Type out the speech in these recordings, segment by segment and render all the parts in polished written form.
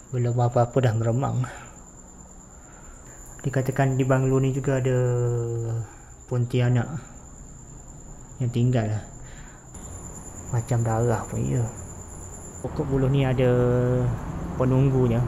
belum apa-apa dah meremang. Dikatakan di banglo ni juga ada pontianak yang tinggal, macam darah pun ya. Pokok buluh ni ada penunggunya.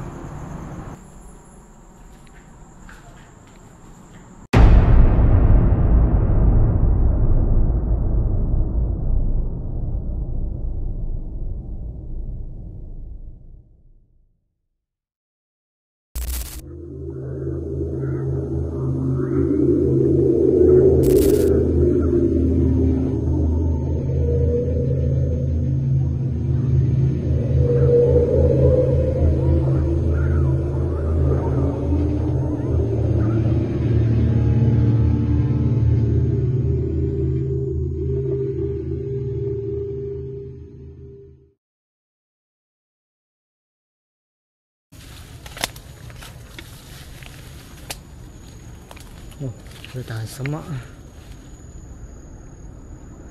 Oh, dia tahan semak.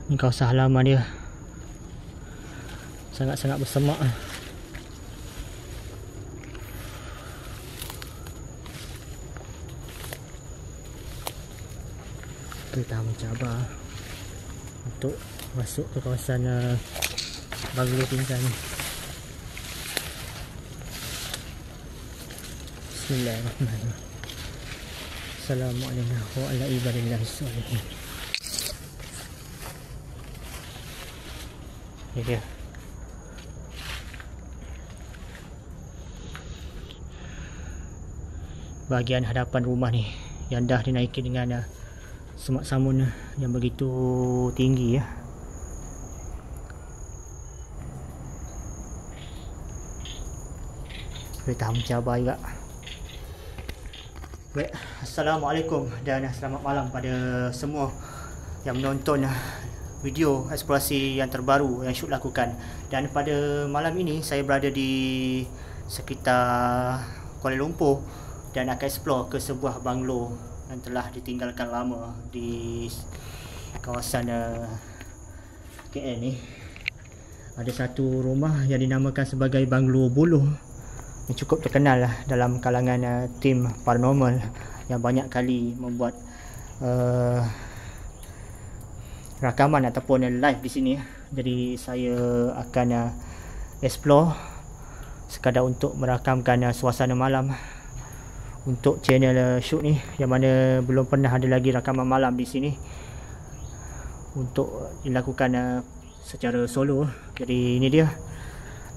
Ni kawasan halaman dia, sangat-sangat bersemak. Kita mencabar untuk masuk ke kawasan banglo tinggal ni. Bismillahirrahmanirrahim. Assalamualaikum warahmatullahi wabarakatuh. Ini dia. Bahagian hadapan rumah ni yang dah dinaiki dengan semak samun yang begitu tinggi ya. Kita mencabar juga. Baik, Assalamualaikum dan selamat malam pada semua yang menonton video eksplorasi yang terbaru yang Syuk lakukan. Dan pada malam ini saya berada di sekitar Kuala Lumpur dan akan explore ke sebuah banglo yang telah ditinggalkan lama di kawasan KL ni. Ada satu rumah yang dinamakan sebagai Banglo Buluh yang cukup terkenal lah dalam kalangan tim paranormal yang banyak kali membuat rakaman ataupun live di sini. Jadi saya akan explore sekadar untuk merakamkan suasana malam untuk channel Syuk ni, yang mana belum pernah ada lagi rakaman malam di sini untuk dilakukan secara solo. Jadi ini dia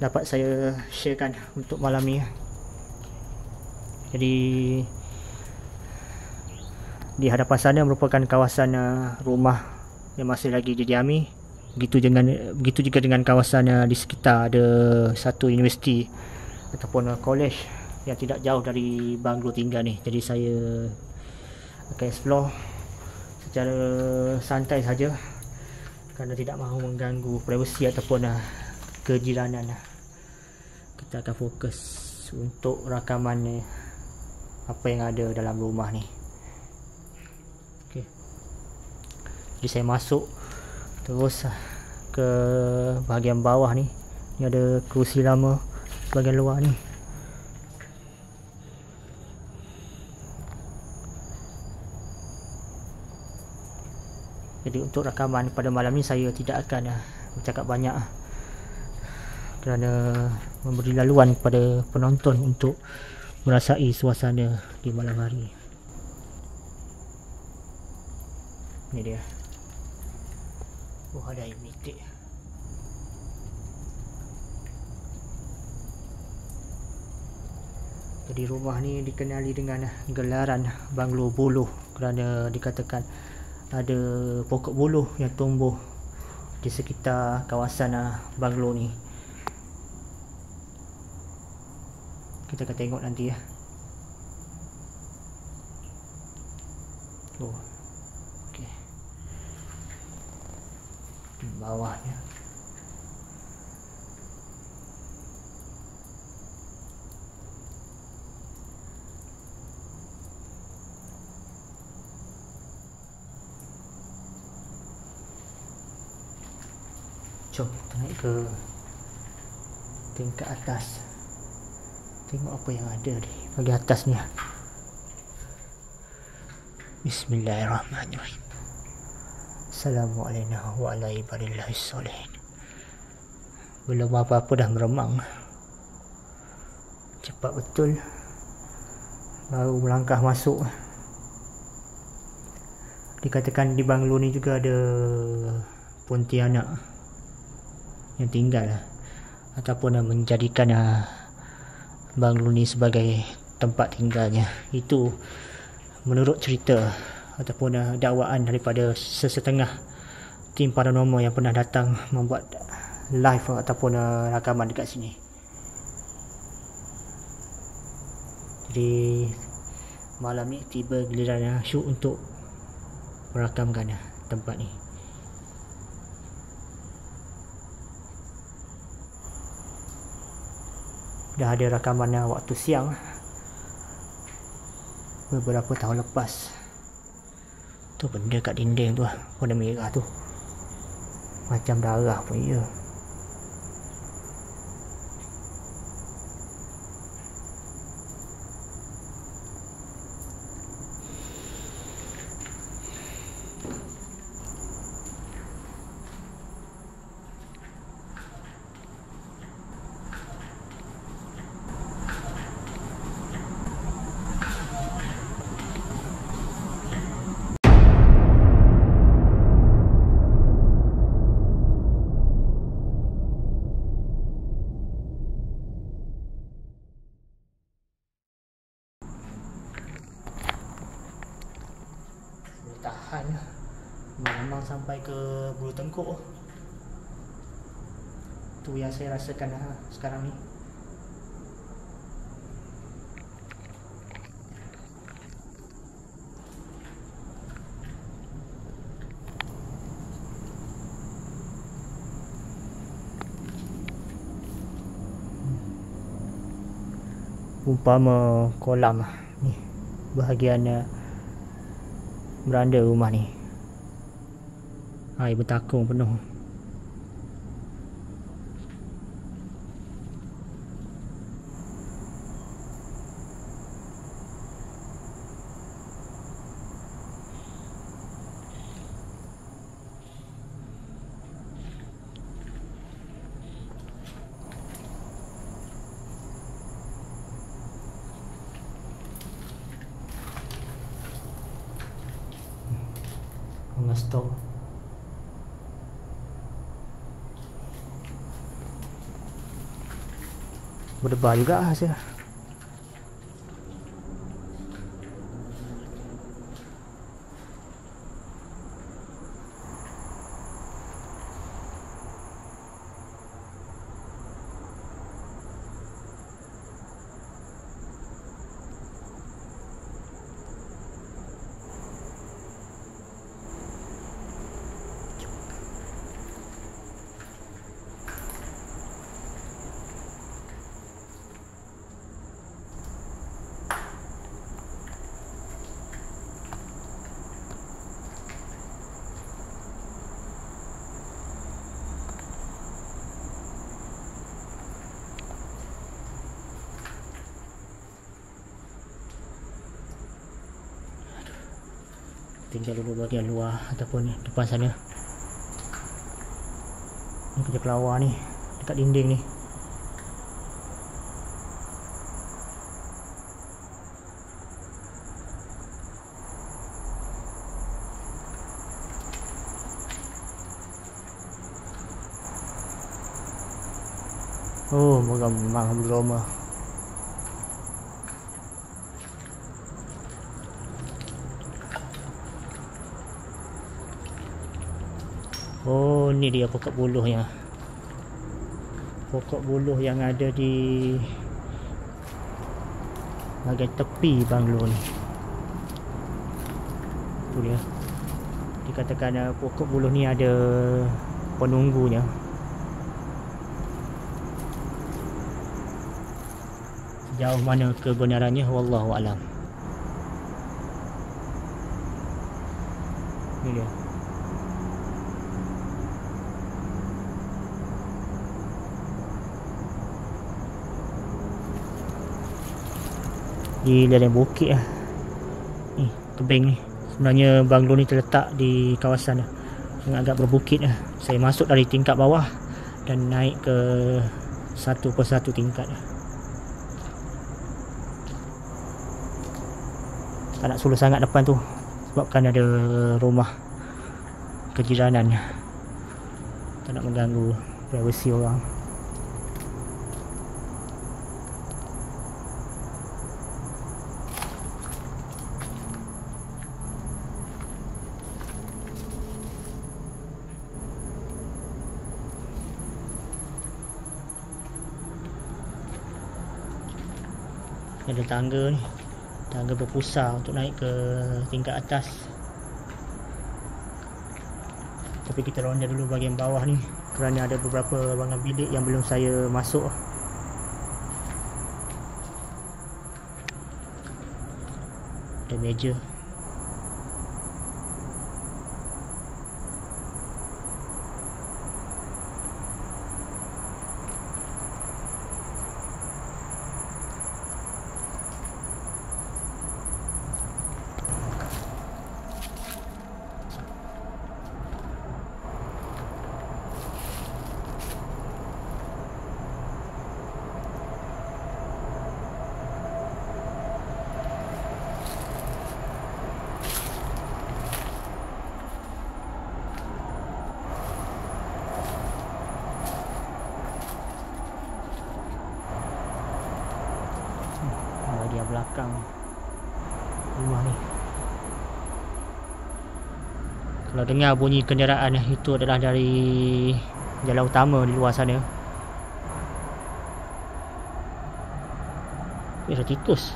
dapat saya sharekan untuk malam ni. Jadi di hadapan sana merupakan kawasan rumah yang masih lagi didiami. Begitu juga dengan kawasan di sekitar, ada satu universiti ataupun college yang tidak jauh dari banglo tinggal ni. Jadi saya akan explore secara santai saja kerana tidak mahu mengganggu privasi ataupun kejiranan. Kita akan fokus untuk rakaman apa yang ada dalam rumah ni. Okey. Jadi saya masuk terus ke bahagian bawah ni. Ni ada kerusi lama bahagian luar ni. Jadi untuk rakaman pada malam ni saya tidak akan bercakap banyak kerana memberi laluan kepada penonton untuk merasai suasana di malam hari. Ini dia. Oh, ada air mitik. Jadi rumah ni dikenali dengan gelaran Banglo Buluh kerana dikatakan ada pokok buluh yang tumbuh di sekitar kawasan banglo ni. Kita akan tengok nanti ya. Oh, okey. Di bawahnya. Jom kita naik ke tingkat atas. Tengok apa yang ada di bahagian atas ni. Bismillahirrahmanirrahim. Assalamualaikum warahmatullahi wabarakatuh. Belum apa-apa dah meremang. Cepat betul. Baru melangkah masuk. Dikatakan di banglo ni juga ada Pontianak yang tinggal ataupun menjadikan banglo ni sebagai tempat tinggalnya. Itu menurut cerita ataupun dakwaan daripada sesetengah tim paranormal yang pernah datang membuat live ataupun rakaman dekat sini. Jadi malam ni tiba giliran Syuk untuk merakamkan tempat ni. Dah ada rakaman waktu siang beberapa tahun lepas. Tu benda kat dinding tu warna merah tu, macam darah pun ya. Tahan memang sampai ke bulu tengkuk. Tu yang saya rasakan sekarang ni. Umpama kolam ni bahagian beranda rumah ni, air bertakung penuh. Stop. Berdebar juga saya. Tinggal dulu bahagian luar ataupun depan sana. Ni kerja kelawar ni dekat dinding ni. Oh, memang belum. Oh, ni dia pokok buluhnya. Pokok buluh yang ada di bahagian tepi banglo ni. Tu dia. Dikatakan pokok buluh ni ada penunggunya. Sejauh mana kebenarannya wallahu alam. Ni dia. di lereng bukit lah. Ni tebing ni. Sebenarnya banglo ni terletak di kawasan yang agak berbukit lah. Saya masuk dari tingkat bawah dan naik ke satu persatu tingkat lah. Tak nak suluh sangat depan tu sebabkan ada rumah kejiranan. Tak nak mengganggu privasi orang. Ada tangga ni, tangga berpusar untuk naik ke tingkat atas. Tapi kita ronda dulu bahagian bawah ni kerana ada beberapa ruangan bilik yang belum saya masuk. Ada meja. Bahagian belakang rumah ni. Kalau dengar bunyi kenderaan itu adalah dari jalan utama di luar sana. Ada tikus.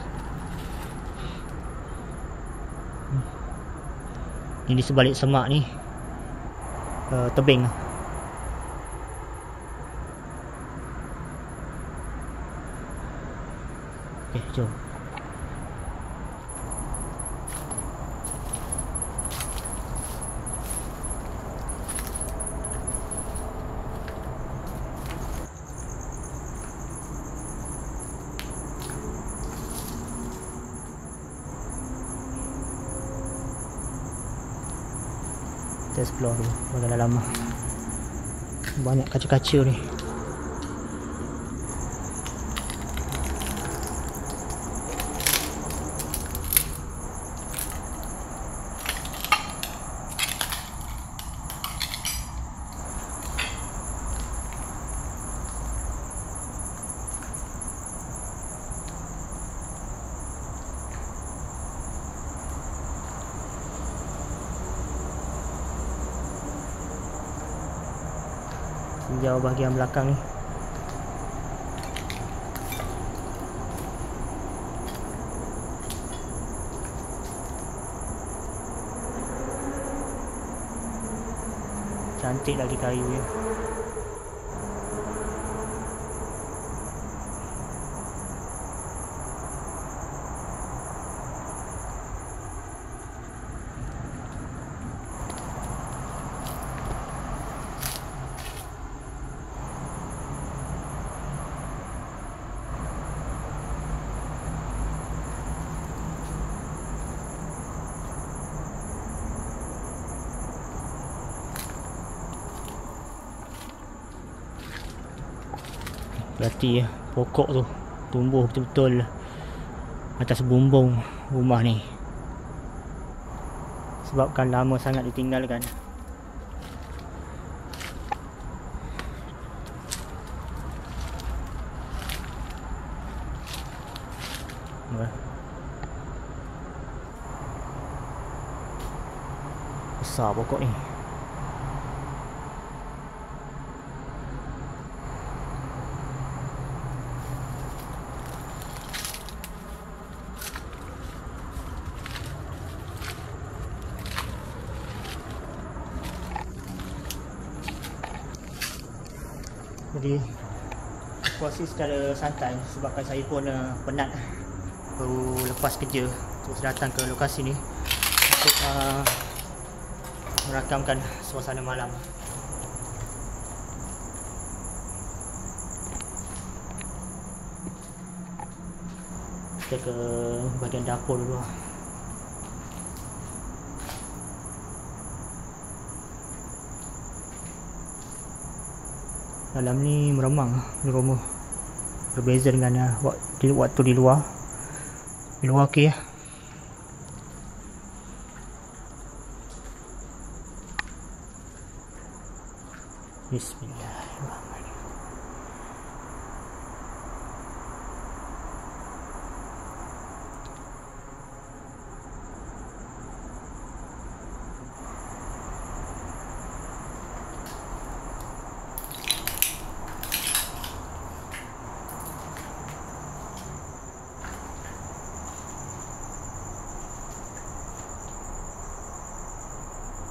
Ini di sebalik semak ni tebing. Okey, jom. Kita explore dulu bahagian dalam. Banyak kaca-kaca ni. Jauh bahagian belakang ni. Cantik lagi kayunya. Berarti pokok tu tumbuh betul-betul atas bumbung rumah ni. Sebabkan lama sangat ditinggalkan. Besar pokok ni. Jadi puasi secara santai sebabkan saya pun penat baru lepas kerja, terus datang ke lokasi ni untuk merakamkan suasana malam. Kita ke bahagian dapur dulu. Dalam ni meremang di rumah. Berbeza dengan waktu di luar. Di luar okey ya. Bismillahirrahmanirrahim.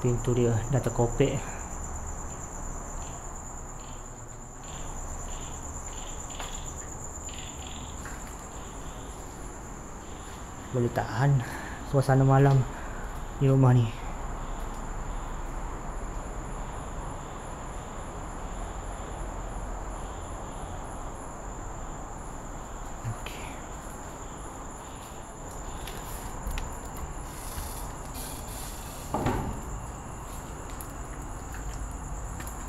Pintu dia dah terkopek. Boleh tahan suasana malam di rumah ni.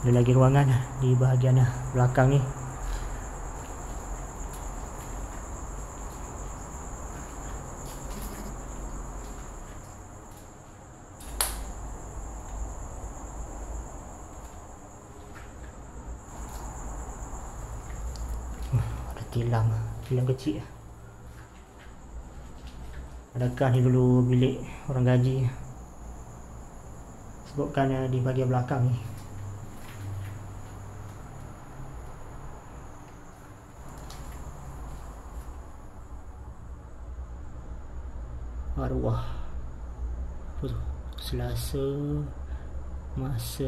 Ada lagi ruangan di bahagian belakang ni. Ada tilam kecil. Adakah ni dulu bilik orang gaji? Sebabkan di bahagian belakang ni. Arwah Selasa masa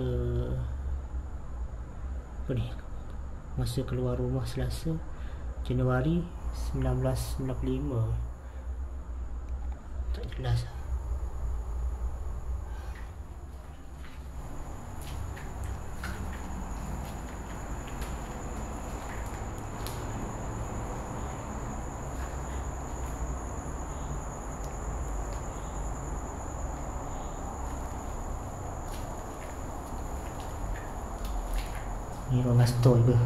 apa ni, masa keluar rumah Selasa Januari 1995. Tak jelas. Ni ruangan store juga.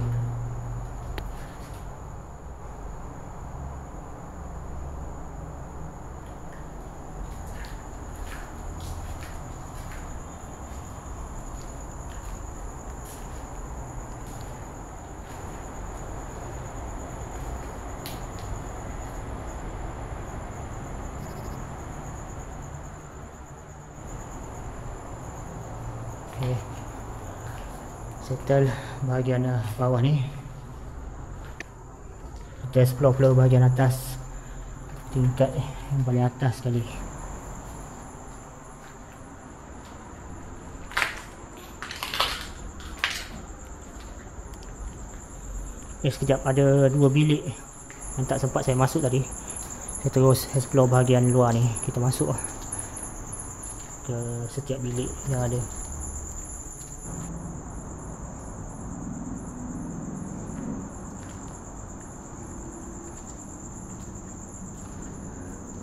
Okay. Settle bahagian bawah ni. Kita explore pula bahagian atas, tingkat yang paling atas sekali. Sekejap, ada 2 bilik yang tak sempat saya masuk tadi. Saya terus explore bahagian luar ni. Kita masuk ke setiap bilik yang ada.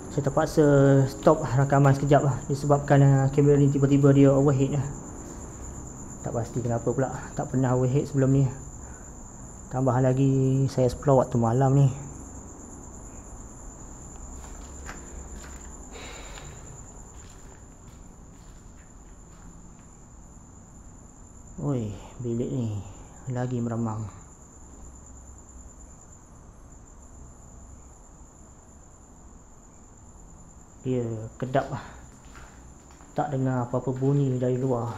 Saya terpaksa stop rakaman sekejap disebabkan kamera ni tiba-tiba dia overheat. Tak pasti kenapa pula, tak pernah overheat sebelum ni. Tambahan lagi saya explore waktu malam ni. Oi, bilik ni lagi meremang. Dia kedap, tak dengar apa-apa bunyi dari luar.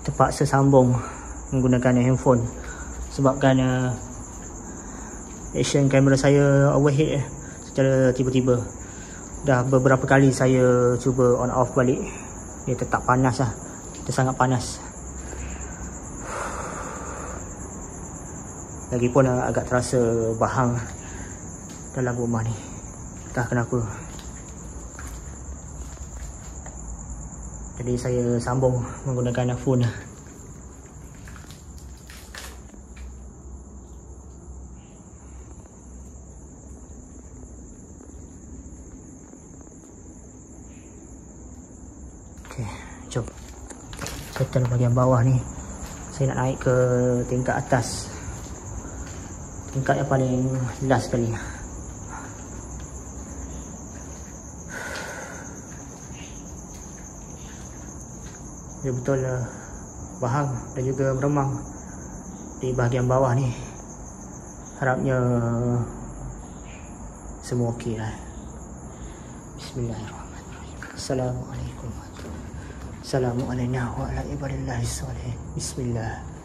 Terpaksa sambung menggunakan handphone sebabkan action kamera saya overheat secara tiba-tiba. Dah beberapa kali saya cuba on off balik, dia tetap panas lah. Dia sangat panas. Lagipun agak terasa bahang dalam rumah ni, entah kenapa. Jadi saya sambung menggunakan phone. Okey, jom. Kita bahagian bawah ni. Saya nak naik ke tingkat atas. Tingkat yang paling last sekali. Dia betul bahang dan juga meremang di bahagian bawah ni. Harapnya semua okey lah. Bismillahirrahmanirrahim. Assalamualaikum. Assalamualaikum wa ala ibadillahi salihin. Bismillah.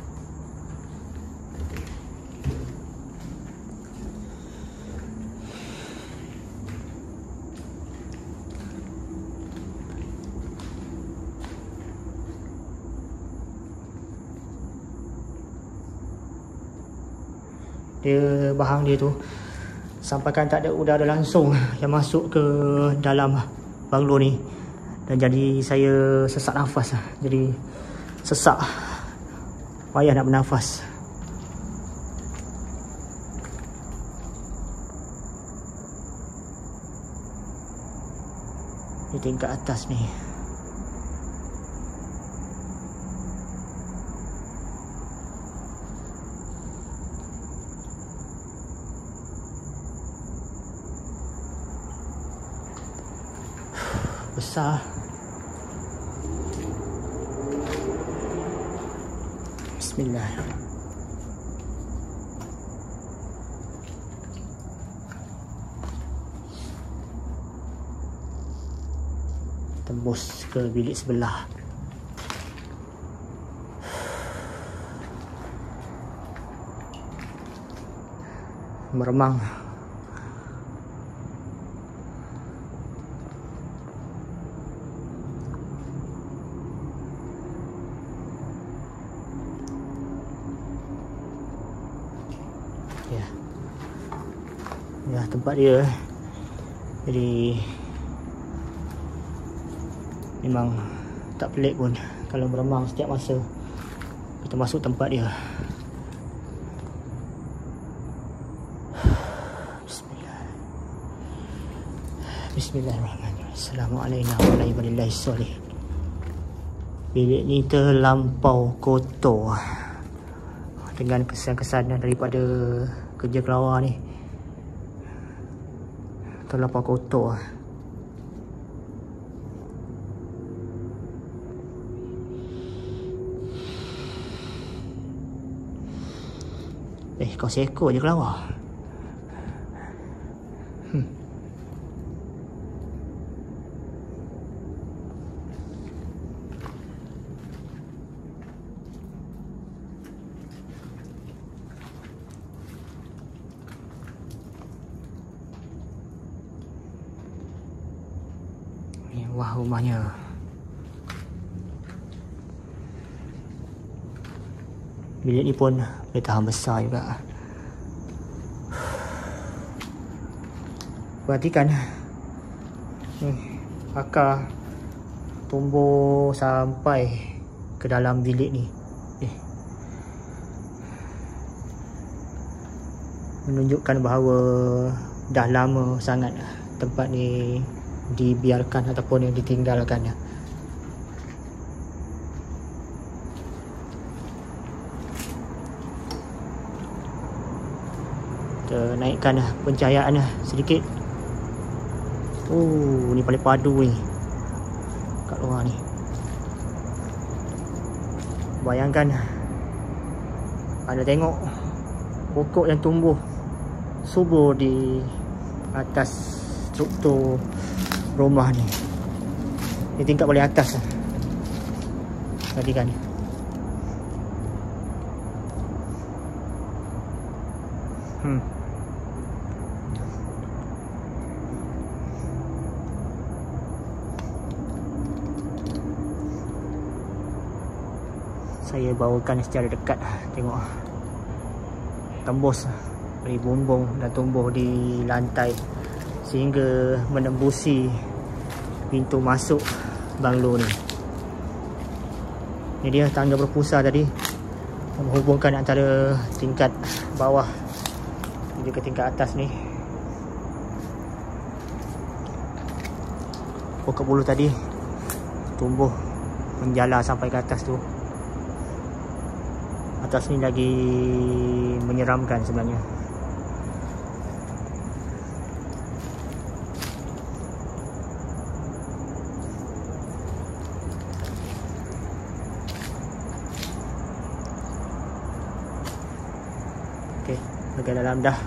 Dia bahang dia tu sampaikan tak ada udara langsung yang masuk ke dalam banglo ni, dan jadi saya sesak nafas. Jadi sesak, payah nak bernafas. Di tingkat atas ni. Besar. Bismillah. Tembus ke bilik sebelah. Meremang. Ya, tempat dia. Jadi memang tak pelik pun kalau meremang setiap masa kita masuk tempat dia. Bismillah. Bismillahirrahmanirrahim. Assalamualaikum warahmatullahi wabarakatuh. Bilik ni terlampau kotor dengan kesan-kesan daripada kerja kelawar ni. Terlampau kotor. Kau seekor je kelawar. Wah, rumahnya. Bilik ni pun boleh tahan besar juga. Perhatikan akar tumbuh sampai ke dalam bilik ni. Menunjukkan bahawa dah lama sangat tempat ni dibiarkan ataupun yang ditinggalkan. Kita naikkan pencahayaan sedikit. Oh, ni paling padu ni kat luar ni. Bayangkan anda tengok pokok yang tumbuh subur di atas struktur rumah ni. Ni tingkat paling atas. Tadi kan. Saya bawakan secara dekat. Tengok. Tembus dari bumbung dan tumbuh di lantai sehingga menembusi pintu masuk banglo ni. Ini dia tangga berpusar tadi, menghubungkan antara tingkat bawah menuju ke tingkat atas ni. Pokok buluh tadi tumbuh menjala sampai ke atas tu. Atas ni lagi menyeramkan sebenarnya. Okey, bahagian dalam dah.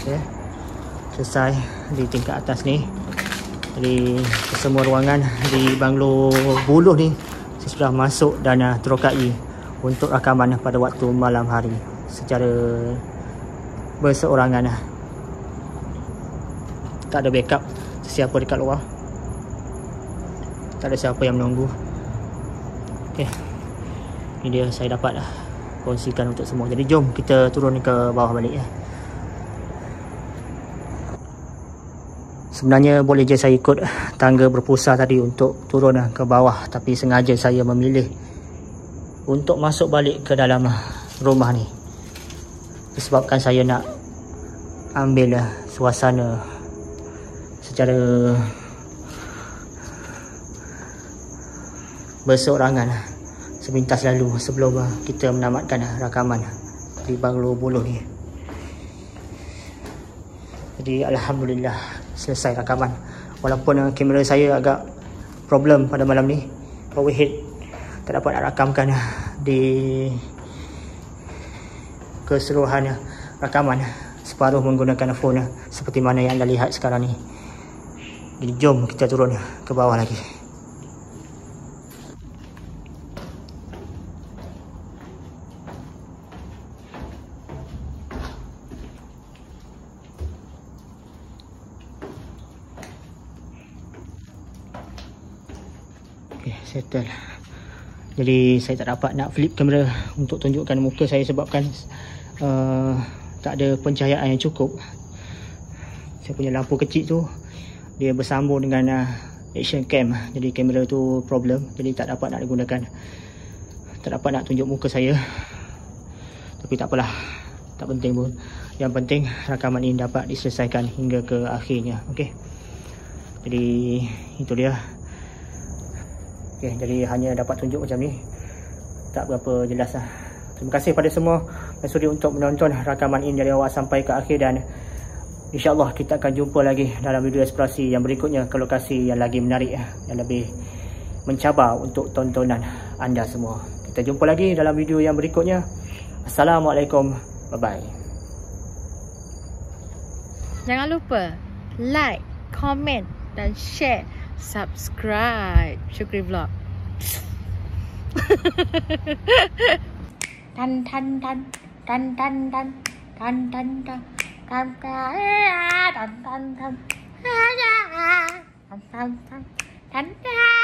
Okay. Selesai di tingkat atas ni. Jadi semua ruangan di banglo buluh ni saya sudah masuk dan terokai untuk rakaman pada waktu malam hari secara berseorangan. Tak ada backup sesiapa dekat luar, tak ada siapa yang menunggu. Okay, ini dia saya dapat kongsikan untuk semua. Jadi jom kita turun ke bawah balik ya. Sebenarnya boleh je saya ikut tangga berpusar tadi untuk turun ke bawah, tapi sengaja saya memilih untuk masuk balik ke dalam rumah ni disebabkan saya nak ambil suasana secara berseorangan sepintas lalu sebelum kita menamatkan rakaman di banglo buluh ni. Jadi alhamdulillah selesai rakaman. Walaupun kamera saya agak problem pada malam ni, overhead, tak dapat nak rakamkan di keseluruhan rakaman, separuh menggunakan phone seperti mana yang anda lihat sekarang ni. Jadi jom kita turun ke bawah lagi. Settle. Jadi saya tak dapat nak flip kamera untuk tunjukkan muka saya sebabkan tak ada pencahayaan yang cukup. Saya punya lampu kecil tu dia bersambung dengan action cam, jadi kamera tu problem, jadi tak dapat nak digunakan, tak dapat nak tunjuk muka saya. Tapi tak apalah, tak penting pun. Yang penting rakaman ini dapat diselesaikan hingga ke akhirnya. Okey, jadi itu dia. Okay, jadi hanya dapat tunjuk macam ni, tak berapa jelas lah. Terima kasih pada semua yang sudi untuk menonton rakaman ini dari awal sampai ke akhir, dan insyaAllah kita akan jumpa lagi dalam video eksplorasi yang berikutnya ke lokasi yang lagi menarik, yang lebih mencabar untuk tontonan anda semua. Kita jumpa lagi dalam video yang berikutnya. Assalamualaikum, bye bye. Jangan lupa like, komen dan share, subscribe Syukri Vlog. Tan tan tan tan tan tan tan tan tan tan tan tan tan tan tan tan tan tan